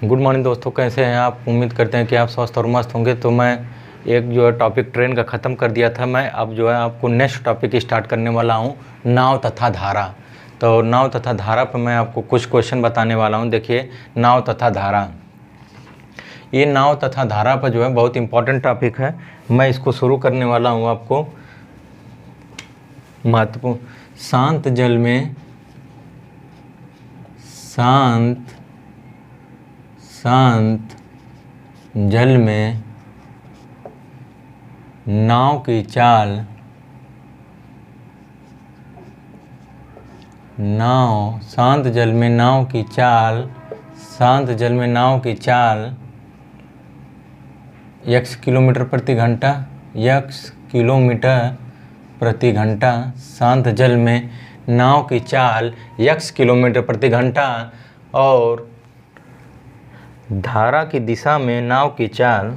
Good morning दोस्तों, कैसे हैं आप। उम्मीद करते हैं कि आप स्वस्थ और मस्त होंगे। तो मैं एक जो है टॉपिक ट्रेन का ख़त्म कर दिया था। मैं अब जो है आपको नेक्स्ट टॉपिक स्टार्ट करने वाला हूं, नाव तथा धारा। तो नाव तथा धारा पर मैं आपको कुछ क्वेश्चन बताने वाला हूं। देखिए, नाव तथा धारा, ये नाव तथा धारा पर जो है बहुत इंपॉर्टेंट टॉपिक है। मैं इसको शुरू करने वाला हूँ आपको महत्वपूर्ण। शांत जल में शांत जल में नाव की चाल शांत जल में नाव की चाल x किलोमीटर प्रति घंटा शांत जल में नाव की चाल x किलोमीटर प्रति घंटा और धारा की दिशा में नाव की चाल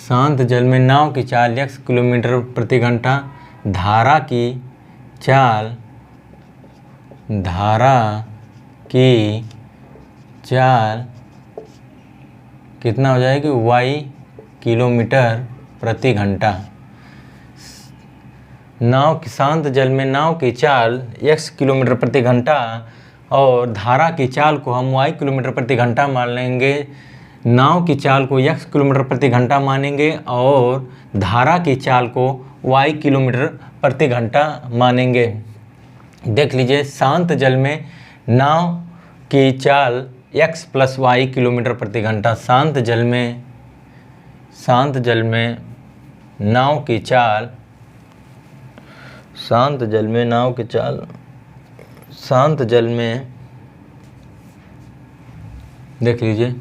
शांत जल में नाव की चाल x किलोमीटर प्रति घंटा, धारा की चाल कितना हो जाएगी y किलोमीटर प्रति घंटा। शांत जल में नाव की चाल x किलोमीटर प्रति घंटा और धारा की चाल को हम y किलोमीटर प्रति घंटा मान लेंगे। नाव की चाल को x किलोमीटर प्रति घंटा मानेंगे और धारा की चाल को y किलोमीटर प्रति घंटा मानेंगे। देख लीजिए, शांत जल में नाव की चाल x प्लस y किलोमीटर प्रति घंटा। शांत जल में नाव की चाल शांत जल में देख लीजिए,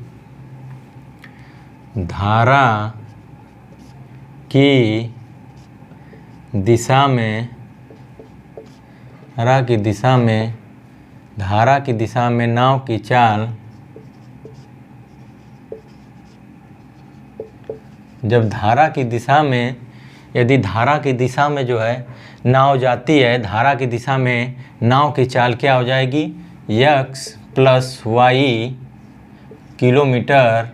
धारा की दिशा में नाव की चाल, जब धारा की दिशा में, यदि धारा की दिशा में जो है नाव जाती है, धारा की दिशा में नाव की चाल क्या हो जाएगी x प्लस y किलोमीटर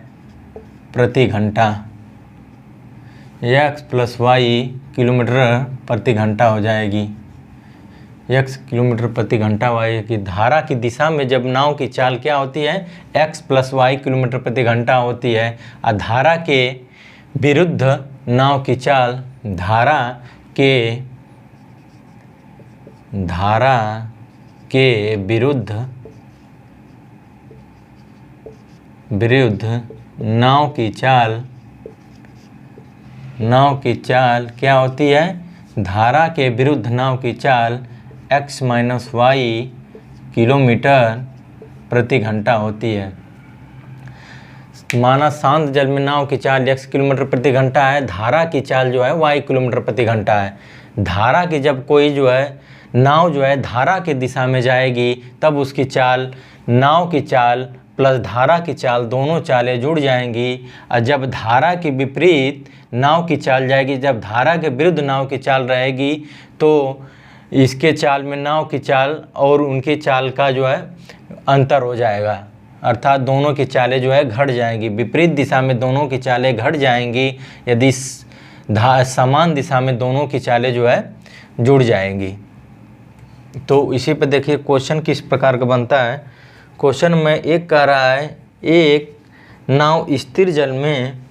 प्रति घंटा। x प्लस y किलोमीटर प्रति घंटा हो जाएगी। x किलोमीटर प्रति घंटा y की धारा की दिशा में जब नाव की चाल क्या होती है x प्लस y किलोमीटर प्रति घंटा होती है, और धारा के विरुद्ध नाव की चाल धारा के विरुद्ध नाव की चाल क्या होती है, धारा के विरुद्ध नाव की चाल x माइनस y किलोमीटर प्रति घंटा होती है। माना शांत जल में नाव की चाल x किलोमीटर प्रति घंटा है, धारा की चाल जो है y किलोमीटर प्रति घंटा है। धारा की जब कोई जो है नाव जो है धारा की दिशा में जाएगी, तब उसकी चाल, नाव की चाल प्लस धारा की चाल, दोनों चालें जुड़ जाएंगी। और जब धारा के विपरीत नाव की चाल जाएगी, जब धारा के विरुद्ध नाव की चाल रहेगी, तो इसके चाल में नाव की चाल और उनकी चाल का जो है अंतर हो जाएगा, अर्थात दोनों की चालें जो है घट जाएंगी। विपरीत दिशा में दोनों की चालें घट जाएंगी, यदि समान दिशा में दोनों की चालें जो है जुड़ जाएंगी। तो इसी पे देखिए क्वेश्चन किस प्रकार का बनता है। क्वेश्चन में एक कह रहा है, एक नाव स्थिर जल में,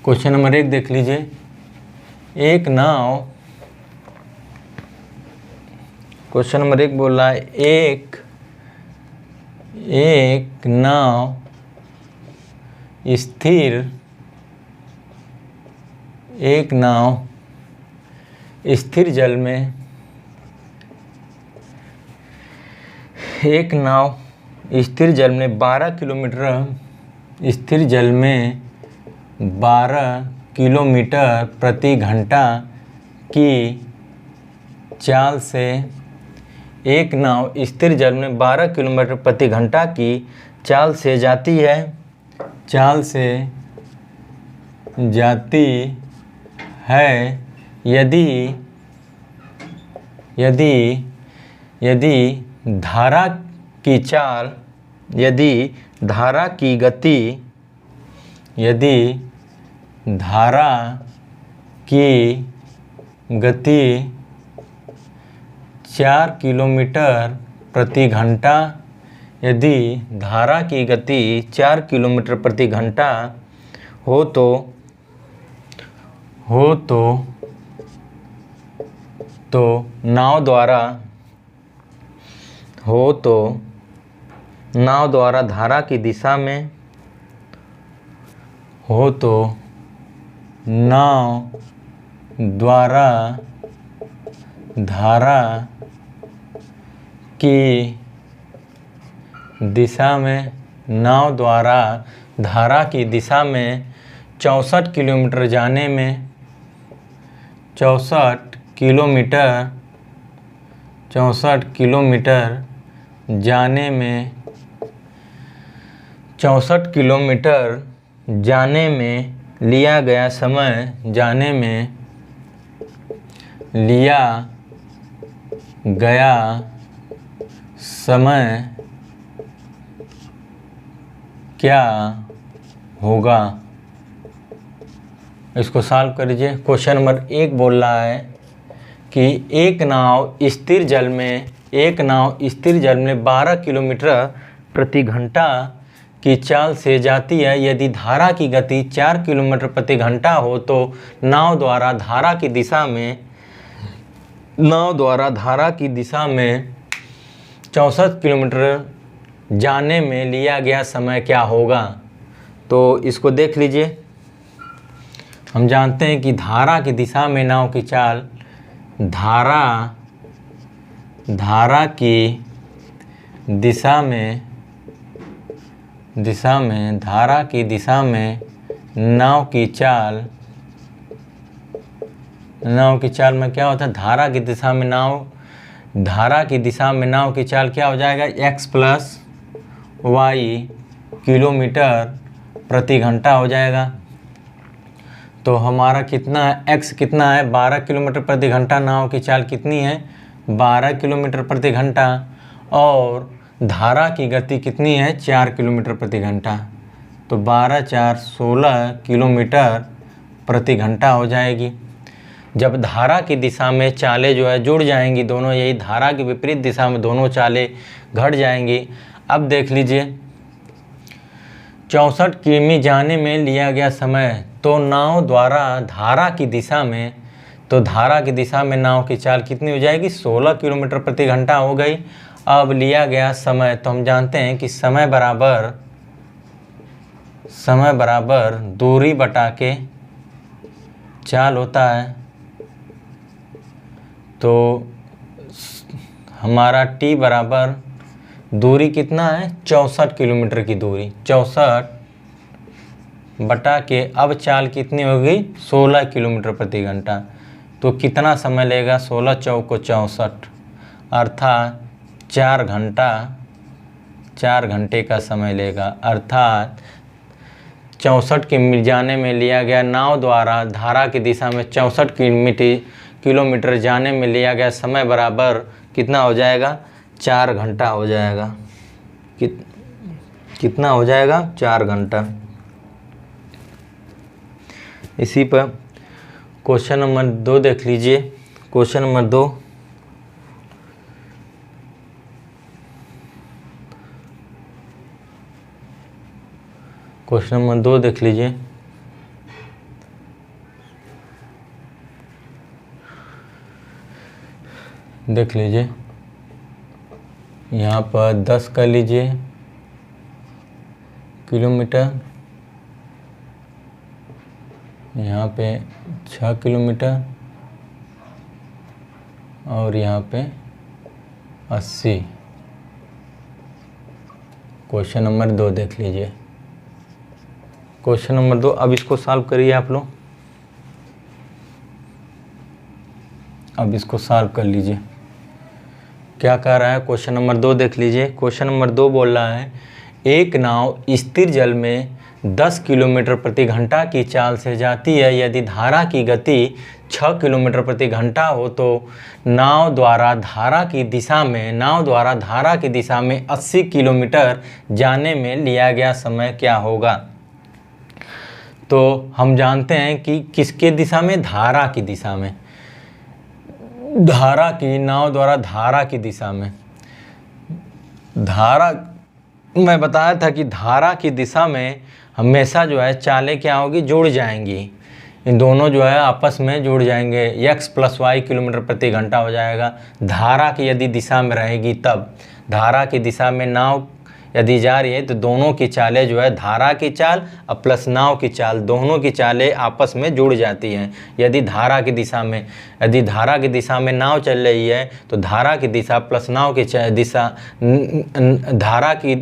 क्वेश्चन नंबर 1 देख लीजिए, क्वेश्चन नंबर 1 बोल रहा है एक नाव स्थिर जल में, एक नाव स्थिर जल में 12 किलोमीटर प्रति घंटा की चाल से, एक नाव स्थिर जल में 12 किलोमीटर प्रति घंटा की चाल से जाती है, यदि धारा की चाल, यदि धारा की गति, यदि धारा की गति 4 किलोमीटर प्रति घंटा, यदि धारा की गति 4 किलोमीटर प्रति घंटा हो तो नाव द्वारा धारा की दिशा में, नाव द्वारा धारा की दिशा में, नाव द्वारा धारा की दिशा में 64 किलोमीटर जाने में, 64 किलोमीटर जाने में, 64 किलोमीटर जाने में लिया गया समय, जाने में लिया गया समय क्या होगा। इसको सॉल्व कर लीजिए। क्वेश्चन नंबर 1 बोल रहा है कि एक नाव स्थिर जल में 12 किलोमीटर प्रति घंटा की चाल से जाती है। यदि धारा की गति 4 किलोमीटर प्रति घंटा हो तो नाव द्वारा धारा की दिशा में 64 किलोमीटर जाने में लिया गया समय क्या होगा। तो इसको देख लीजिए। हम जानते हैं कि धारा की दिशा में नाव की चाल, धारा की दिशा में धारा की दिशा में नाव की चाल में क्या होता है, धारा की दिशा में नाव की चाल क्या हो जाएगा, x + y किलोमीटर प्रति घंटा हो जाएगा। तो हमारा कितना है, x कितना है, 12 किलोमीटर प्रति घंटा। नाव की चाल कितनी है, 12 किलोमीटर प्रति घंटा, और धारा की गति कितनी है, 4 किलोमीटर प्रति घंटा। तो 12 × 4 = 16 किलोमीटर प्रति घंटा हो जाएगी। जब धारा की दिशा में चालें जो है जुड़ जाएंगी, दोनों यही धारा की विपरीत दिशा में दोनों चालें घट जाएंगी। अब देख लीजिए 64 किमी जाने में लिया गया समय, तो नाव द्वारा धारा की दिशा में, नाव की चाल कितनी हो जाएगी, 16 किलोमीटर प्रति घंटा हो गई। अब लिया गया समय, तो हम जानते हैं कि समय बराबर दूरी बटा के चाल होता है। तो हमारा t बराबर दूरी कितना है, 64 किलोमीटर की दूरी, 64 बटा के अब चाल कितनी होगी, 16 किलोमीटर प्रति घंटा। तो कितना समय लेगा, 16 × 4 = 64, अर्थात 4 घंटे का समय लेगा। अर्थात 64 किमी जाने में लिया गया, नाव द्वारा धारा की दिशा में 64 किलोमीटर जाने में लिया गया समय बराबर कितना हो जाएगा, 4 घंटा हो जाएगा। कितना हो जाएगा, 4 घंटा। इसी पर क्वेश्चन नंबर 2 देख लीजिए। क्वेश्चन नंबर 2, क्वेश्चन नंबर 2 देख लीजिए। यहाँ पर 10 कर लीजिए किलोमीटर, यहाँ पे 6 किलोमीटर, और यहाँ पे 80। क्वेश्चन नंबर 2 देख लीजिए। क्वेश्चन नंबर 2, अब इसको सॉल्व करिए आप लोग। अब इसको सॉल्व कर लीजिए। क्या कह रहा है, क्वेश्चन नंबर 2 देख लीजिए। क्वेश्चन नंबर 2 बोल रहा है, एक नाव स्थिर जल में 10 किलोमीटर प्रति घंटा की चाल से जाती है। यदि धारा की गति 6 किलोमीटर प्रति घंटा हो तो नाव द्वारा धारा की दिशा में 80 किलोमीटर जाने में लिया गया समय क्या होगा। तो हम जानते हैं कि किसके दिशा में, धारा की दिशा में, धारा की, नाव द्वारा धारा की दिशा में। धारा, मैं बताया था कि धारा की दिशा में हमेशा जो है चालें क्या होगी, जुड़ जाएंगी। इन दोनों जो है आपस में जुड़ जाएंगे, x + y किलोमीटर प्रति घंटा हो जाएगा। धारा की यदि दिशा में रहेगी तब, धारा की दिशा में नाव यदि जा रही है तो दोनों की चालें जो है, धारा की चाल और प्लस नाव की चाल, दोनों की चालें आपस में जुड़ जाती हैं। यदि धारा की दिशा में नाव चल रही है तो धारा की दिशा प्लस नाव की दिशा, धारा की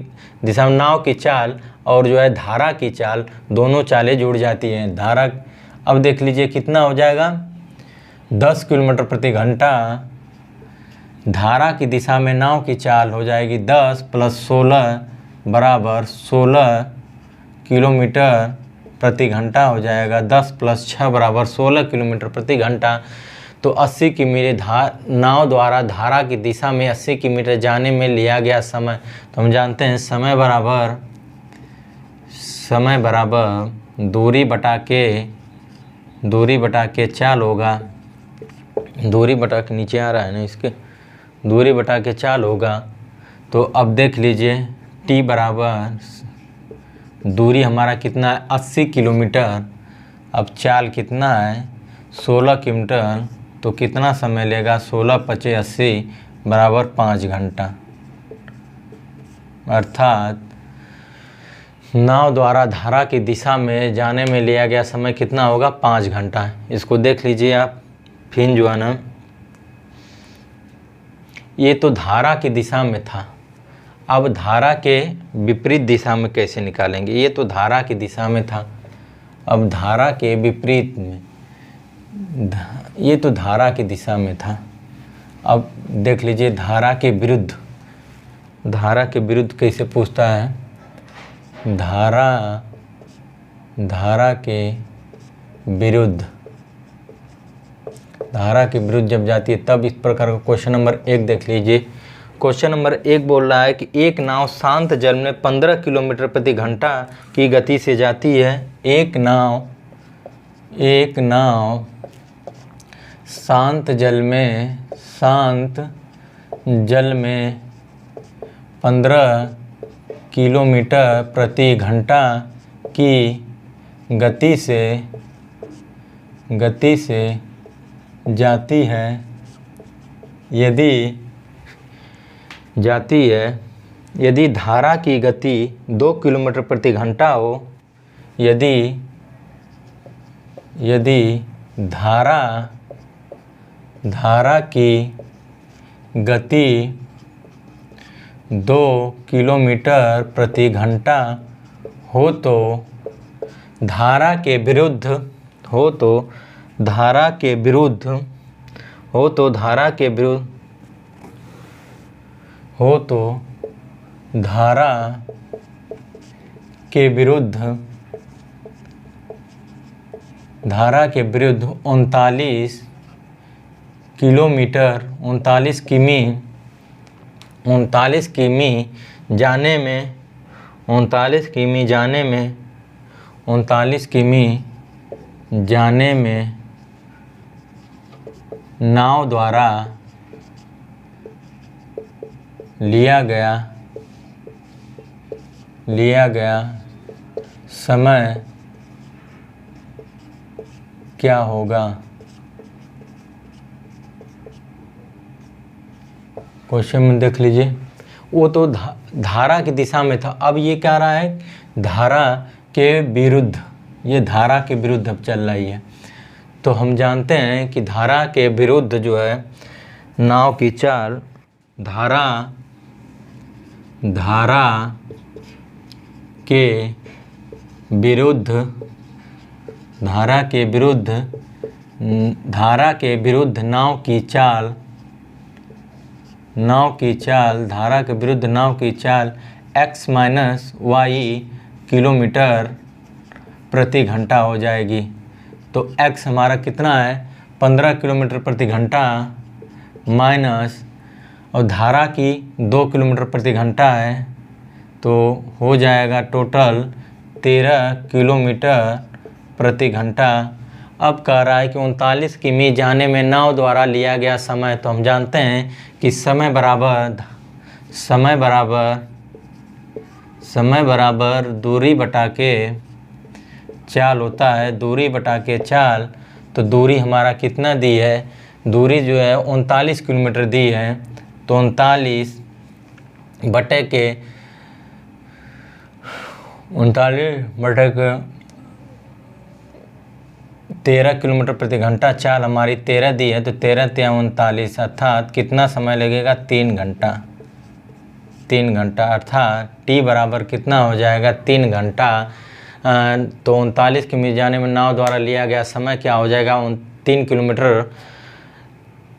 दिशा में नाव की चाल और जो है धारा की चाल, दोनों चालें जुड़ जाती हैं। धारा, अब देख लीजिए कितना हो जाएगा, 10 किलोमीटर प्रति घंटा। धारा की दिशा में नाव की चाल हो जाएगी 10 + 16 बराबर 16 किलोमीटर प्रति घंटा हो जाएगा। 10 + 6 बराबर 16 किलोमीटर प्रति घंटा। तो 80 किलोमीटर नाव द्वारा धारा की दिशा में 80 किलोमीटर जाने में लिया गया समय, तो हम जानते हैं समय बराबर दूरी बटा के चाल होगा। दूरी बटा के नीचे आ रहा है ना, इसके दूरी बटा के चाल होगा। तो अब देख लीजिए t बराबर, दूरी हमारा कितना है 80 किलोमीटर, अब चाल कितना है 16 किलोमीटर, तो कितना समय लेगा, 16 × 25 80 बराबर 5 घंटा। अर्थात नाव द्वारा धारा की दिशा में जाने में लिया गया समय कितना होगा, 5 घंटा। इसको देख लीजिए आप, फिर जो है ना, ये तो धारा की दिशा में था। अब धारा के विपरीत दिशा में कैसे निकालेंगे, ये तो धारा की दिशा में था, अब धारा के विपरीत में, ये तो धारा की दिशा में था। अब देख लीजिए धारा के विरुद्ध कैसे पूछता है, धारा के विरुद्ध जब जाती है तब इस प्रकार का क्वेश्चन नंबर 1 देख लीजिए। क्वेश्चन नंबर 1 बोल रहा है कि एक नाव शांत जल में 15 किलोमीटर प्रति घंटा की गति से जाती है। एक नाव शांत जल में 15 किलोमीटर प्रति घंटा की गति से जाती है। यदि धारा की गति 2 किलोमीटर प्रति घंटा हो, यदि धारा की गति 2 किलोमीटर प्रति घंटा हो तो धारा के विरुद्ध धारा के विरुद्ध 39 किमी जाने में नाव द्वारा लिया गया समय क्या होगा। क्वेश्चन में देख लीजिए, वो तो धारा की दिशा में था, अब ये क्या रहा है, धारा के विरुद्ध, ये धारा के विरुद्ध अब चल रही है। तो हम जानते हैं कि धारा के विरुद्ध जो है नाव की चाल, धारा के विरुद्ध नाव की चाल x - y किलोमीटर प्रति घंटा हो जाएगी। तो x हमारा कितना है 15 किलोमीटर प्रति घंटा माइनस, और धारा की 2 किलोमीटर प्रति घंटा है, तो हो जाएगा टोटल 13 किलोमीटर प्रति घंटा। अब कह रहा है कि 39 किमी जाने में नाव द्वारा लिया गया समय। तो हम जानते हैं कि समय बराबर दूरी बटा के चाल होता है। दूरी बटा के चाल, तो दूरी हमारा कितना दी है, दूरी जो है 39 किलोमीटर दी है, तो 39 बटे के 13 किलोमीटर प्रति घंटा चाल हमारी 13 दी है, तो 13 × 39 अर्थात कितना समय लगेगा, 3 घंटा। 3 घंटा अर्थात टी बराबर कितना हो जाएगा, 3 घंटा। तो 39 किमी जाने में नाव द्वारा लिया गया समय क्या हो जाएगा, 3 किलोमीटर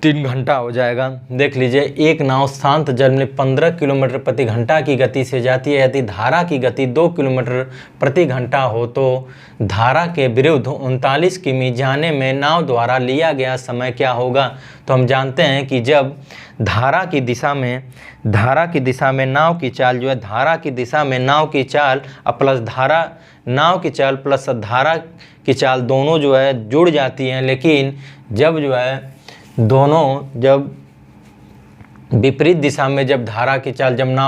3 घंटा हो जाएगा। देख लीजिए, एक नाव शांत जल में 15 किलोमीटर प्रति घंटा की गति से जाती है। यदि धारा की गति 2 किलोमीटर प्रति घंटा हो तो धारा के विरुद्ध 39 किमी जाने में नाव द्वारा लिया गया समय क्या होगा। तो हम जानते हैं कि जब धारा की दिशा में नाव की चाल जो है, धारा की दिशा में नाव की चाल प्लस नाव की चाल प्लस धारा की चाल दोनों जो है जुड़ जाती हैं, लेकिन जब जो है दोनों जब विपरीत दिशा में, जब नाव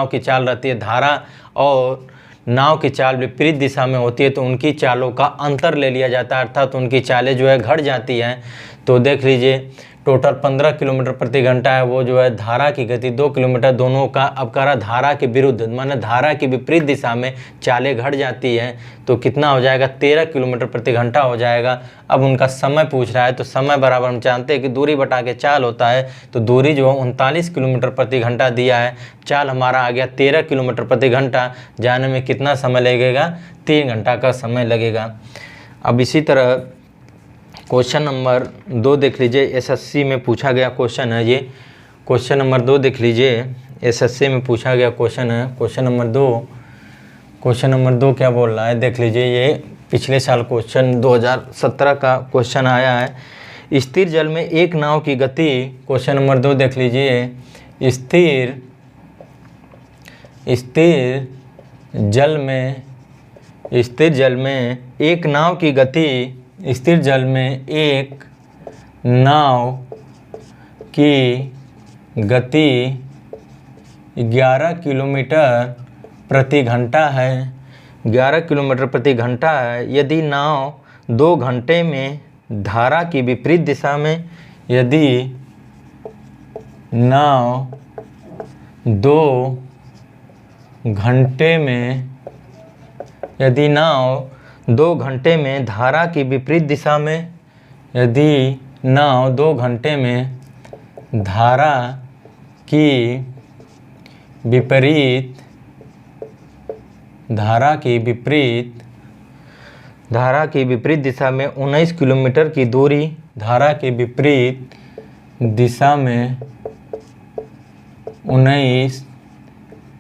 की चाल रहती है, धारा और नाव की चाल विपरीत दिशा में होती है, तो उनकी चालों का अंतर ले लिया जाता है, अर्थात उनकी चालें जो है घट जाती हैं। तो देख लीजिए, टोटल 15 किलोमीटर प्रति घंटा है, वो जो है धारा की गति 2 किलोमीटर, दोनों का अब कह रहा धारा के विरुद्ध, माने धारा की विपरीत दिशा में चालें घट जाती हैं, तो कितना हो जाएगा, 13 किलोमीटर प्रति घंटा हो जाएगा। अब उनका समय पूछ रहा है, तो समय बराबर हम जानते हैं कि दूरी बटा के चाल होता है, तो दूरी जो है 39 किलोमीटर प्रति घंटा दिया है, चाल हमारा आ गया 13 किलोमीटर प्रति घंटा, जाने में कितना समय लगेगा, 3 घंटा का समय लगेगा। अब इसी तरह क्वेश्चन नंबर 2 देख लीजिए, एसएससी में पूछा गया क्वेश्चन है ये। क्वेश्चन नंबर 2 देख लीजिए, एसएससी में पूछा गया क्वेश्चन है। क्वेश्चन नंबर 2 क्या बोल रहा है, देख लीजिए, ये पिछले साल क्वेश्चन 2017 का क्वेश्चन आया है। स्थिर जल में एक नाव की गति, क्वेश्चन नंबर 2 देख लीजिए, स्थिर जल में एक नाव की गति, स्थिर जल में एक नाव की गति 11 किलोमीटर प्रति घंटा है। 11 किलोमीटर प्रति घंटा है। यदि नाव 2 घंटे में धारा की विपरीत दिशा में, यदि नाव 2 घंटे में धारा की विपरीत दिशा में, यदि नाव 2 घंटे में धारा की विपरीत दिशा में 19 किलोमीटर की दूरी, धारा की विपरीत दिशा में 19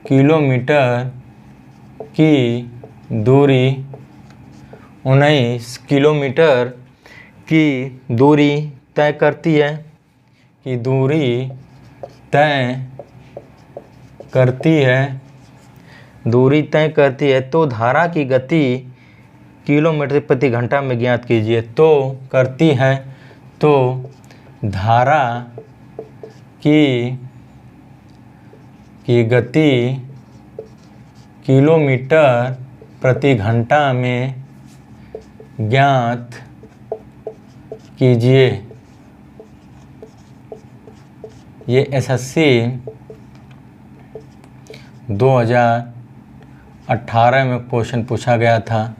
किलोमीटर की दूरी, 19 किलोमीटर की दूरी तय करती है, दूरी तय करती है, तो धारा की गति किलोमीटर प्रति घंटा में ज्ञात कीजिए। तो करती है, तो धारा की गति किलोमीटर प्रति घंटा में ज्ञात कीजिए। ये एसएससी 2018 में क्वेश्चन पूछा गया था।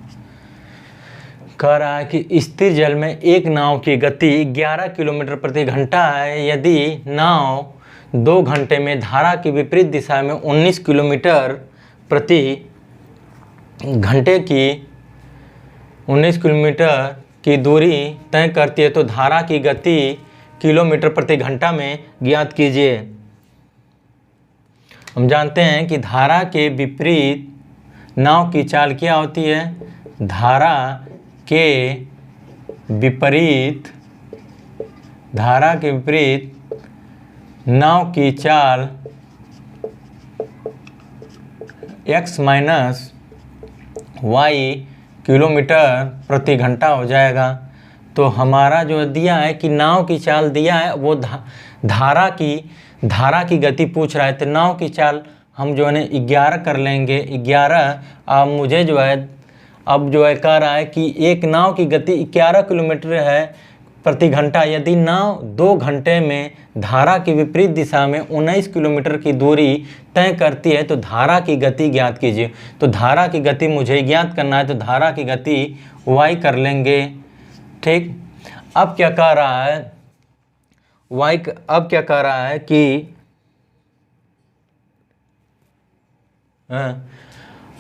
कह रहा है कि स्थिर जल में एक नाव की गति 11 किलोमीटर प्रति घंटा है। यदि नाव 2 घंटे में धारा की विपरीत दिशा में 19 किलोमीटर प्रति घंटे की दूरी तय करती है, तो धारा की गति किलोमीटर प्रति घंटा में ज्ञात कीजिए। हम जानते हैं कि धारा के विपरीत नाव की चाल क्या होती है, धारा के विपरीत धारा के विपरीत नाव की चाल x माइनस वाई किलोमीटर प्रति घंटा हो जाएगा। तो हमारा जो दिया है कि नाव की चाल दिया है वो धारा की गति पूछ रहा है, तो नाव की चाल हम जो है ना 11 कर लेंगे। 11 अब मुझे जो है कह रहा है कि एक नाव की गति 11 किलोमीटर है प्रति घंटा। यदि नाव 2 घंटे में धारा की विपरीत दिशा में 19 किलोमीटर की दूरी तय करती है तो धारा की गति ज्ञात कीजिए। तो धारा की गति मुझे ज्ञात करना है, तो धारा की गति y कर लेंगे। ठीक, अब क्या कह रहा है अब क्या कह रहा है कि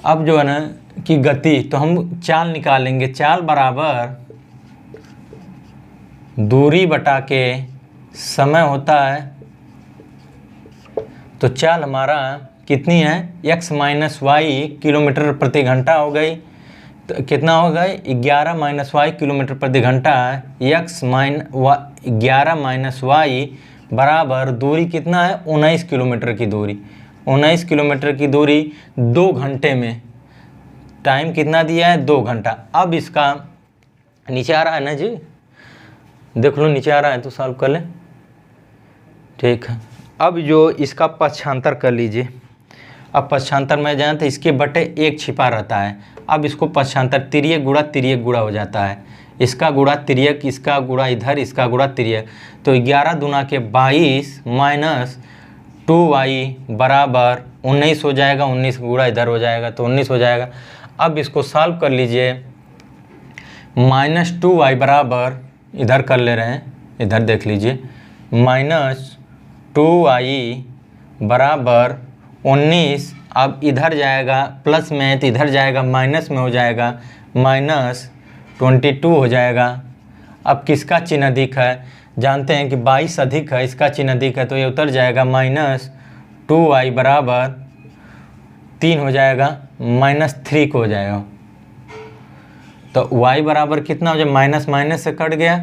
अब जो है ना कि गति, तो हम चाल निकालेंगे। चाल बराबर दूरी बटा के समय होता है। तो चाल हमारा कितनी है, x माइनस वाई किलोमीटर प्रति घंटा हो गई। तो कितना हो गई, 11 माइनस वाई किलोमीटर प्रति घंटा है। 11 माइनस वाई बराबर दूरी कितना है, 19 किलोमीटर की दूरी। 19 किलोमीटर की दूरी 2 घंटे में, टाइम कितना दिया है, 2 घंटा। अब इसका नीचे आ रहा है ना जी, देख लो नीचे आ रहा है तो सॉल्व कर ले। ठीक है, अब जो इसका पक्षांतर कर लीजिए। अब पक्षांतर में जाए तो इसके बटे 1 छिपा रहता है। अब इसको पक्षांतर तिर्यक गुणा हो जाता है। इसका गुणा तिर्यक, इसका गुणा इधर, इसका गुणा तिर्यक। तो 11 दूना के 22 माइनस 2y बराबर 19 हो जाएगा। 19 गुणा इधर हो जाएगा तो 19 हो जाएगा। अब इसको सॉल्व कर लीजिए। माइनस 2y बराबर, इधर कर ले रहे हैं, इधर देख लीजिए, माइनस 2y बराबर 19। अब इधर जाएगा प्लस में तो इधर जाएगा माइनस में हो जाएगा, माइनस 22 हो जाएगा। अब किसका चिन्ह अधिक है, जानते हैं कि 22 अधिक है, इसका चिन्ह अधिक है तो ये उतर जाएगा। माइनस 2y बराबर 3 हो जाएगा, माइनस 3 को हो जाएगा। तो y बराबर कितना हो जाएगा, माइनस माइनस से कट गया,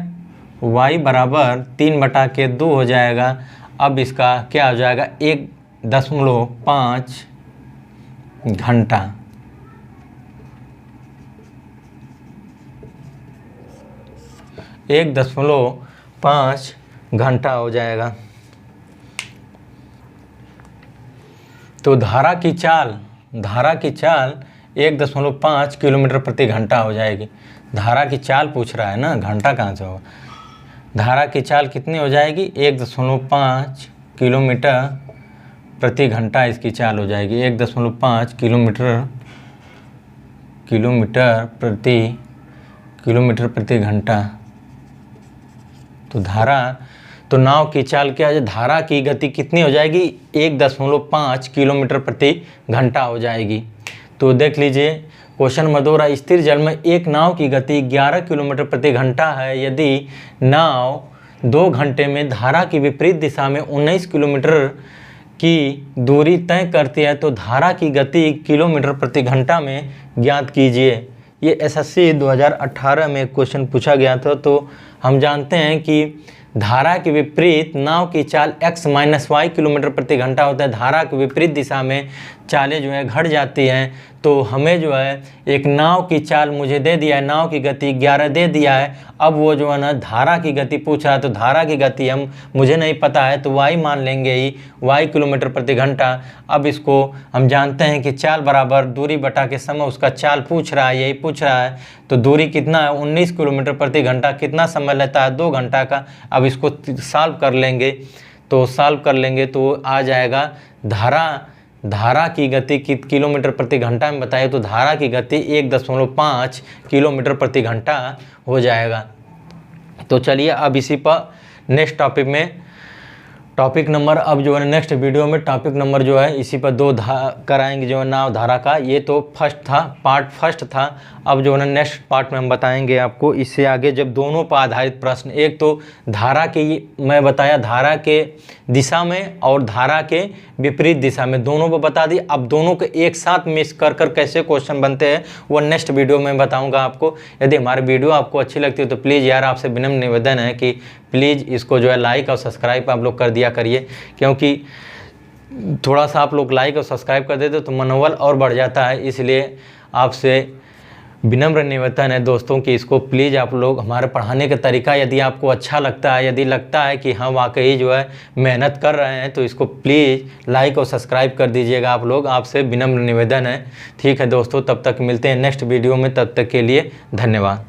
y बराबर 3 बटा के 2 हो जाएगा। अब इसका क्या हो जाएगा, 1.5 घंटा। 1.5 घंटा हो जाएगा। तो धारा की चाल 1.5 किलोमीटर प्रति घंटा हो जाएगी। धारा की चाल पूछ रहा है ना, घंटा कहाँ से होगा। धारा की चाल कितनी हो जाएगी, 1.5 किलोमीटर प्रति घंटा इसकी चाल हो जाएगी। 1.5 किलोमीटर प्रति घंटा। तो नाव की चाल क्या है, धारा की गति कितनी हो जाएगी, 1.5 किलोमीटर प्रति घंटा हो जाएगी। तो देख लीजिए क्वेश्चन नंबर 2 रहा, स्थिर जल में एक नाव की गति 11 किलोमीटर प्रति घंटा है। यदि नाव 2 घंटे में धारा की विपरीत दिशा में 19 किलोमीटर की दूरी तय करती है तो धारा की गति किलोमीटर प्रति घंटा में ज्ञात कीजिए। ये एसएससी 2018 में क्वेश्चन पूछा गया था। तो हम जानते हैं कि धारा के विपरीत नाव की चाल x माइनस वाई किलोमीटर प्रति घंटा होता है। धारा के विपरीत दिशा में चालें जो है घट जाती हैं। तो हमें जो है एक नाव की चाल मुझे दे दिया है, नाव की गति 11 दे दिया है। अब वो जो है ना धारा की गति पूछ रहा है, तो धारा की गति मुझे नहीं पता है तो y मान लेंगे ही, y किलोमीटर प्रति घंटा। अब इसको हम जानते हैं कि चाल बराबर दूरी बटा के समय, उसका चाल पूछ रहा है, यही पूछ रहा है। तो दूरी कितना है, 19 किलोमीटर प्रति घंटा। कितना समय लेता है, 2 घंटा का। अब इसको सॉल्व कर लेंगे तो आ जाएगा धारा की गति किलोमीटर प्रति घंटा में बताए तो धारा की गति 1.5 किलोमीटर प्रति घंटा हो जाएगा। तो चलिए अब इसी पर नेक्स्ट टॉपिक नंबर, अब जो है नेक्स्ट वीडियो में टॉपिक नंबर जो है इसी पर 2 कराएंगे जो है नाव धारा का। ये तो पार्ट फर्स्ट था। अब जो है नेक्स्ट पार्ट में हम बताएंगे आपको इससे आगे जब दोनों पर आधारित प्रश्न, एक तो धारा के मैं बताया धारा के दिशा में और धारा के विपरीत दिशा में, दोनों पर बता दी। अब दोनों के एक साथ मिक्स कर कैसे क्वेश्चन बनते हैं वो नेक्स्ट वीडियो में बताऊँगा आपको। यदि हमारी वीडियो आपको अच्छी लगती है तो प्लीज़ यार आपसे विनम्र निवेदन है कि प्लीज़ इसको जो है लाइक और सब्सक्राइब आप लोग कर दिया करिए, क्योंकि थोड़ा सा आप लोग लाइक और सब्सक्राइब कर देते तो मनोबल और बढ़ जाता है। इसलिए आपसे विनम्र निवेदन है दोस्तों कि इसको प्लीज़ आप लोग, हमारे पढ़ाने का तरीका यदि आपको अच्छा लगता है, यदि लगता है कि हम वाकई जो है मेहनत कर रहे हैं, तो इसको प्लीज़ लाइक और सब्सक्राइब कर दीजिएगा आप लोग, आपसे विनम्र निवेदन है। ठीक है दोस्तों, तब तक मिलते हैं नेक्स्ट वीडियो में, तब तक के लिए धन्यवाद।